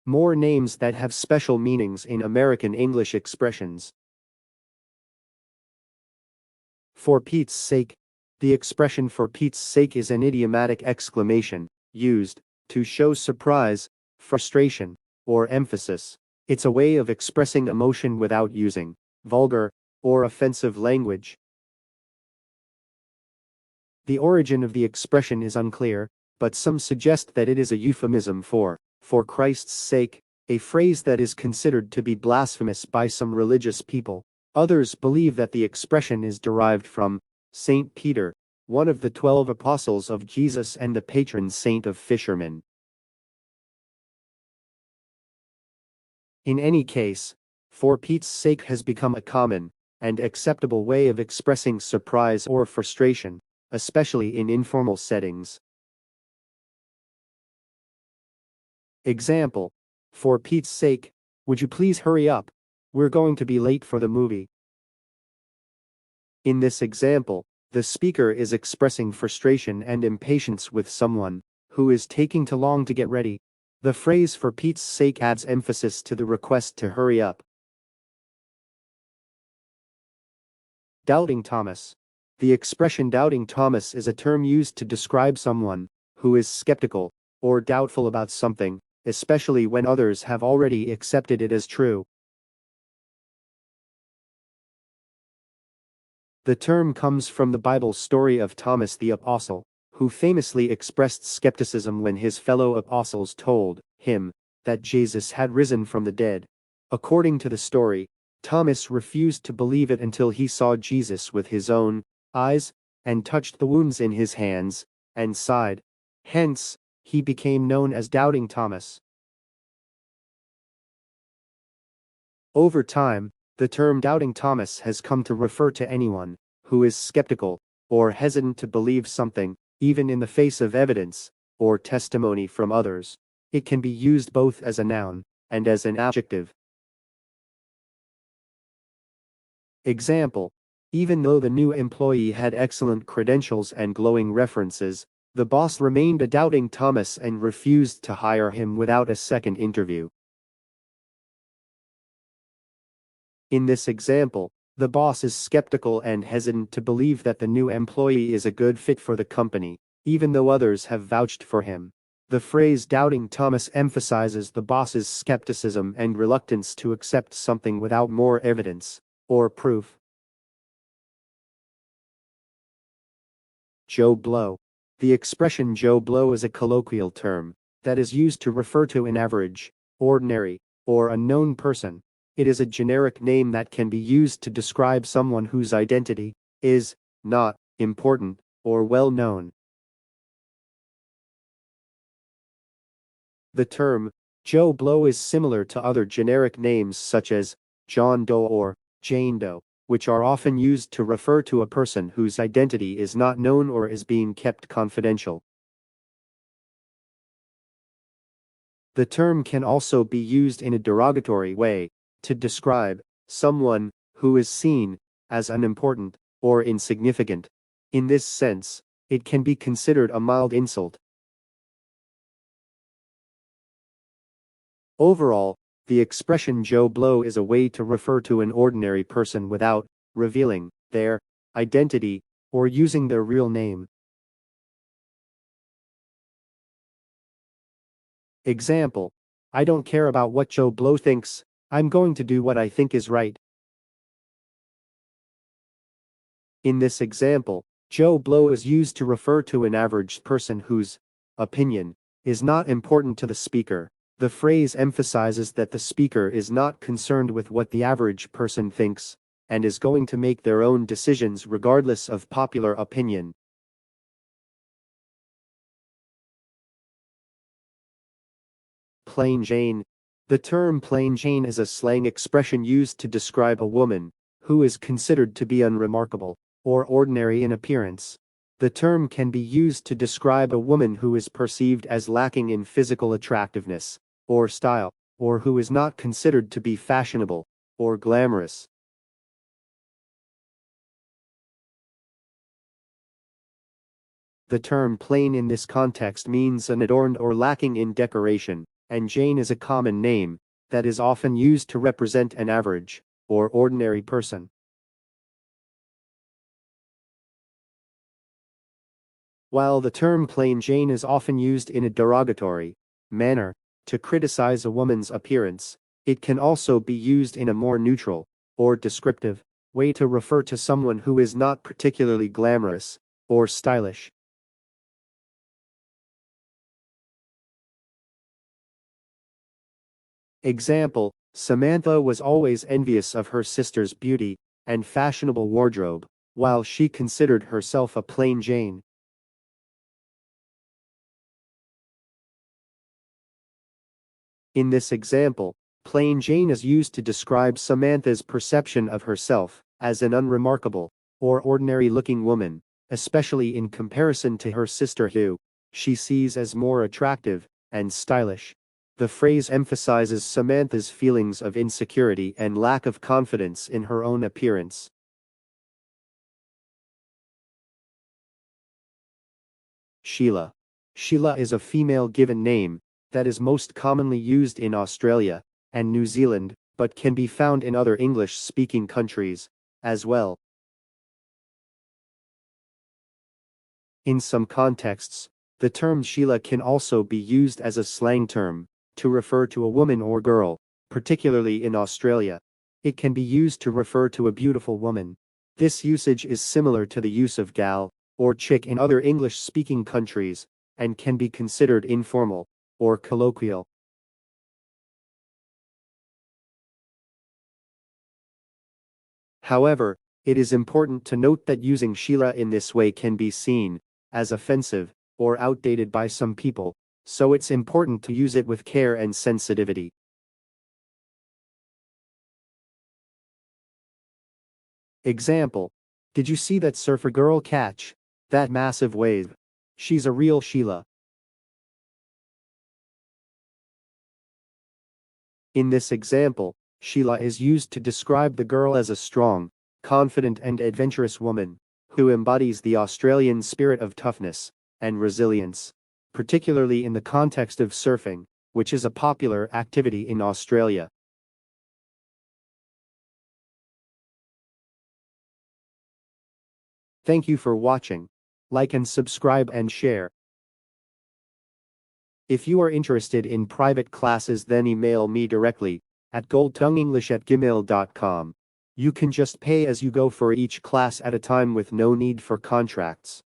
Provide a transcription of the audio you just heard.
More names that have special meanings in American English expressions. For Pete's sake. The expression "for Pete's sake" is an idiomatic exclamation, used to show surprise, frustration, or emphasis. It's a way of expressing emotion without using vulgar or offensive language. The origin of the expression is unclear, but some suggest that it is a euphemism for Christ's sake, a phrase that is considered to be blasphemous by some religious people. Others believe that the expression is derived from Saint Peter, one of the 12 apostles of Jesus and the patron saint of fishermen. In any case, "for Pete's sake" has become a common and acceptable way of expressing surprise or frustration, especially in informal settings. Example: "For Pete's sake, would you please hurry up? We're going to be late for the movie." In this example, the speaker is expressing frustration and impatience with someone who is taking too long to get ready. The phrase "for Pete's sake" adds emphasis to the request to hurry up. Doubting Thomas. The expression "doubting Thomas" is a term used to describe someone who is skeptical or doubtful about something, especially when others have already accepted it as true. The term comes from the Bible story of Thomas the Apostle, who famously expressed skepticism when his fellow apostles told him that Jesus had risen from the dead. According to the story, Thomas refused to believe it until he saw Jesus with his own eyes, and touched the wounds in his hands, and sighed. Hence, he became known as Doubting Thomas. Over time, the term "doubting Thomas" has come to refer to anyone who is skeptical or hesitant to believe something, even in the face of evidence or testimony from others. It can be used both as a noun and as an adjective. Example: even though the new employee had excellent credentials and glowing references, the boss remained a doubting Thomas and refused to hire him without a second interview. In this example, the boss is skeptical and hesitant to believe that the new employee is a good fit for the company, even though others have vouched for him. The phrase "doubting Thomas" emphasizes the boss's skepticism and reluctance to accept something without more evidence or proof. Joe Blow. The expression "Joe Blow" is a colloquial term that is used to refer to an average, ordinary, or unknown person. It is a generic name that can be used to describe someone whose identity is not important or well known. The term Joe Blow is similar to other generic names such as John Doe or Jane Doe, which are often used to refer to a person whose identity is not known or is being kept confidential. The term can also be used in a derogatory way to describe someone who is seen as unimportant or insignificant. In this sense, it can be considered a mild insult. Overall, the expression "Joe Blow" is a way to refer to an ordinary person without revealing their identity or using their real name. Example: I don't care about what Joe Blow thinks, I'm going to do what I think is right. In this example, Joe Blow is used to refer to an average person whose opinion is not important to the speaker. The phrase emphasizes that the speaker is not concerned with what the average person thinks and is going to make their own decisions regardless of popular opinion. Plain Jane. The term "plain Jane" is a slang expression used to describe a woman who is considered to be unremarkable or ordinary in appearance. The term can be used to describe a woman who is perceived as lacking in physical attractiveness or style, or who is not considered to be fashionable or glamorous. The term "plain" in this context means unadorned or lacking in decoration. and Jane is a common name that is often used to represent an average or ordinary person. While the term plain Jane is often used in a derogatory manner to criticize a woman's appearance, it can also be used in a more neutral or descriptive way to refer to someone who is not particularly glamorous or stylish. Example: Samantha was always envious of her sister's beauty and fashionable wardrobe, while she considered herself a plain Jane. In this example, plain Jane is used to describe Samantha's perception of herself as an unremarkable or ordinary-looking woman, especially in comparison to her sister who she sees as more attractive and stylish. The phrase emphasizes Samantha's feelings of insecurity and lack of confidence in her own appearance. Sheila. Sheila is a female given name that is most commonly used in Australia and New Zealand, but can be found in other English-speaking countries as well. In some contexts, the term Sheila can also be used as a slang term to refer to a woman or girl, particularly in Australia. It can be used to refer to a beautiful woman. This usage is similar to the use of gal or chick in other English-speaking countries and can be considered informal or colloquial. However, it is important to note that using Sheila in this way can be seen as offensive or outdated by some people, so it's important to use it with care and sensitivity. Example: Did you see that surfer girl catch that massive wave? She's a real Sheila. In this example, Sheila is used to describe the girl as a strong, confident and adventurous woman who embodies the Australian spirit of toughness and resilience, particularly in the context of surfing, which is a popular activity in Australia. Thank you for watching. Like and subscribe and share. If you are interested in private classes, then email me directly at goldtongueenglish@gmail.com. You can just pay as you go for each class at a time with no need for contracts.